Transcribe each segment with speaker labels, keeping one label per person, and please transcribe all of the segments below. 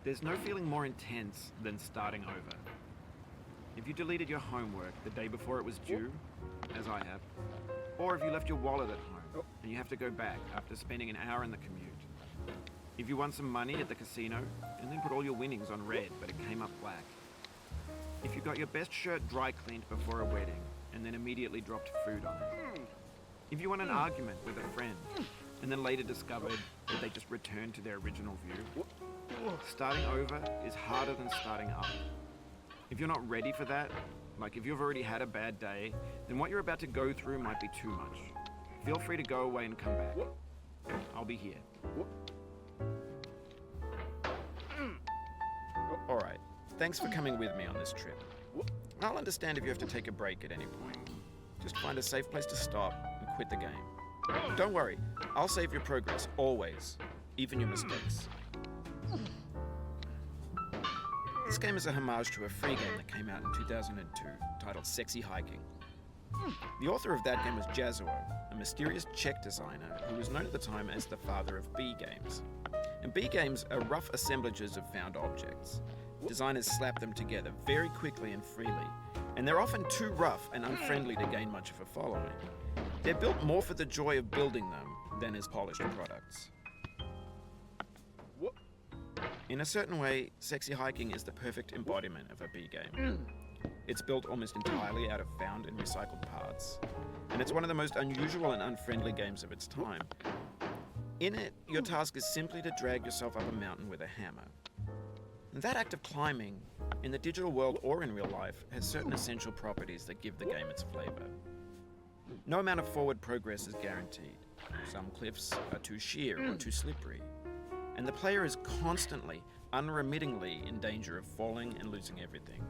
Speaker 1: There's no feeling more intense than starting over. If you deleted your homework the day before it was due, as I have, or if you left your wallet at home and you have to go back after spending an hour in the commute. If you won some money at the casino and then put all your winnings on red but it came up black. If you got your best shirt dry cleaned before a wedding and then immediately dropped food on it. If you won an argument with a friend and then later discovered that they just returned to their original view. Starting over is harder than starting up. If you're not ready for that, like if you've already had a bad day, then what you're about to go through might be too much. Feel free to go away and come back. I'll be here. Alright, thanks for coming with me on this trip. I'll understand if you have to take a break at any point. Just find a safe place to stop and quit the game. Don't worry, I'll save your progress, always. Even your mistakes. This game is a homage to a free game that came out in 2002, titled Sexy Hiking. The author of that game was Jazuo, a mysterious Czech designer who was known at the time as the father of B games. And B games are rough assemblages of found objects. Designers slap them together very quickly and freely, and they're often too rough and unfriendly to gain much of a following. They're built more for the joy of building them than as polished products. In a certain way, Sexy Hiking is the perfect embodiment of a B game. It's built almost entirely out of found and recycled parts, and it's one of the most unusual and unfriendly games of its time. In it, your task is simply to drag yourself up a mountain with a hammer. And that act of climbing, in the digital world or in real life, has certain essential properties that give the game its flavor. No amount of forward progress is guaranteed. Some cliffs are too sheer or too slippery. And the player is constantly, unremittingly in danger of falling and losing everything.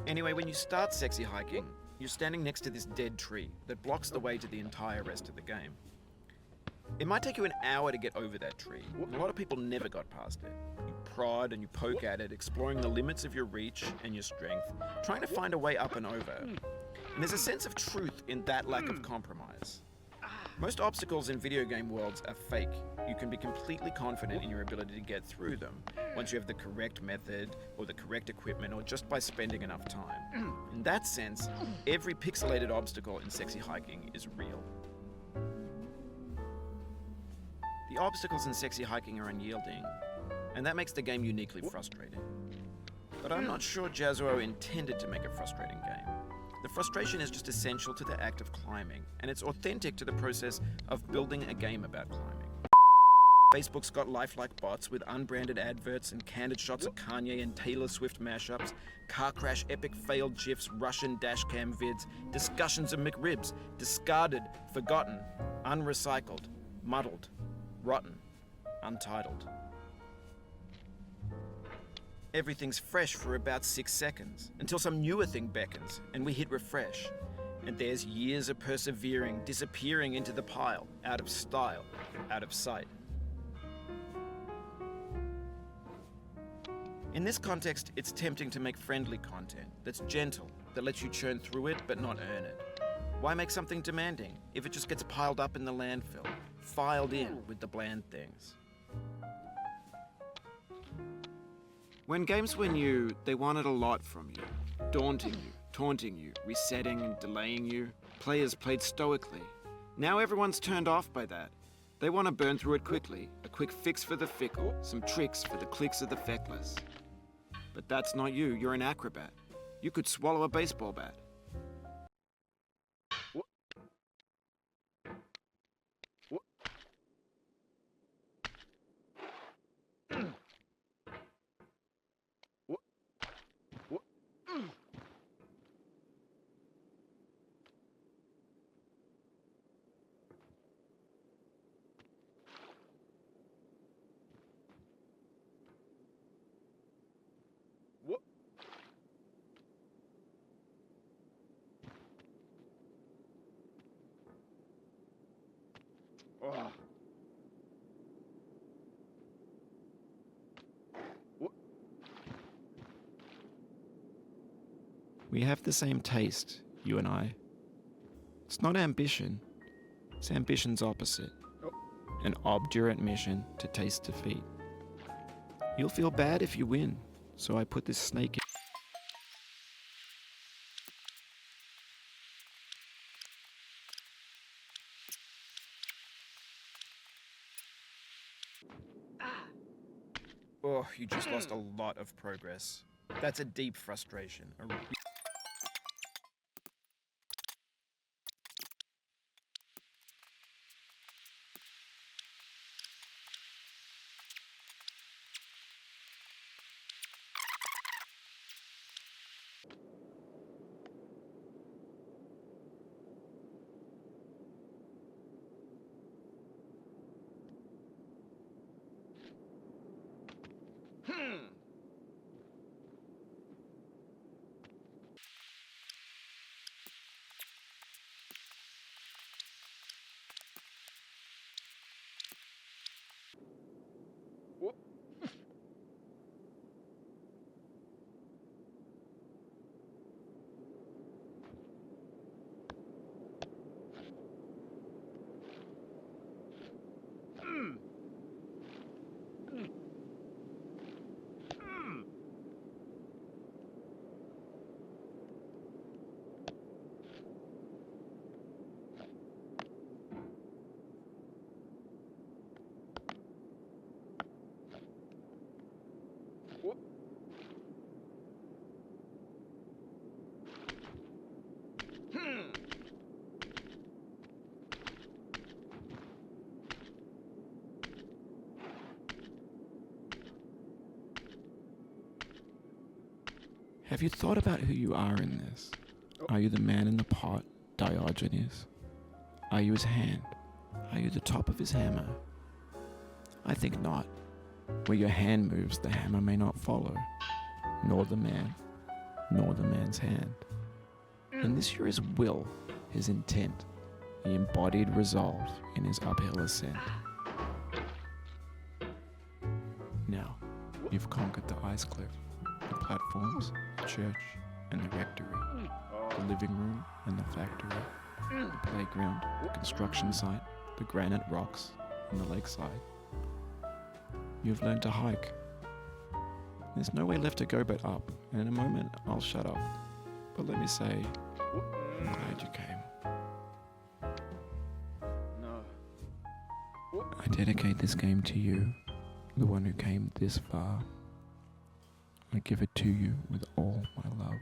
Speaker 1: Anyway, when you start Sexy Hiking, you're standing next to this dead tree that blocks the way to the entire rest of the game. It might take you an hour to get over that tree, and a lot of people never got past it. You prod and you poke at it, exploring the limits of your reach and your strength, trying to find a way up and over. And there's a sense of truth in that lack of compromise. Most obstacles in video game worlds are fake. You can be completely confident in your ability to get through them once you have the correct method or the correct equipment or just by spending enough time. In that sense, every pixelated obstacle in Sexy Hiking is real. The obstacles in Sexy Hiking are unyielding, and that makes the game uniquely frustrating. But I'm not sure Jazuo intended to make a frustrating game. The frustration is just essential to the act of climbing, and it's authentic to the process of building a game about climbing. Facebook's got lifelike bots with unbranded adverts and candid shots of Kanye and Taylor Swift mashups, car crash epic failed GIFs, Russian dashcam vids, discussions of McRibs, discarded, forgotten, unrecycled, muddled, rotten, untitled. Everything's fresh for about 6 seconds, until some newer thing beckons, and we hit refresh. And there's years of persevering, disappearing into the pile, out of style, out of sight. In this context, it's tempting to make friendly content that's gentle, that lets you churn through it but not earn it. Why make something demanding if it just gets piled up in the landfill, filed in with the bland things? When games were new, they wanted a lot from you. Daunting you, taunting you, resetting and delaying you. Players played stoically. Now everyone's turned off by that. They want to burn through it quickly, a quick fix for the fickle, some tricks for the clicks of the feckless. But that's not you, you're an acrobat. You could swallow a baseball bat. We have the same taste, you and I. It's not ambition. It's ambition's opposite.
Speaker 2: an obdurate mission to taste defeat. You'll feel bad if you win, so I put this snake in.
Speaker 1: Oh, you just lost a lot of progress. That's a deep frustration.
Speaker 2: Have you thought about who you are in this? Are you the man in the pot, Diogenes? Are you his hand? Are you the top of his hammer? I think not. Where your hand moves, the hammer may not follow, nor the man, nor the man's hand. And this here is will, his intent, the embodied resolve in his uphill ascent. Now, you've conquered the ice cliff, the platforms, the church, and the rectory, the living room and the factory, the playground, the construction site, the granite rocks, and the lakeside. You've learned to hike. There's no way left to go but up, and in a moment I'll shut up. But let me say, I'm glad you came. I dedicate this game to you, the one who came this far. I give it to you with all my love.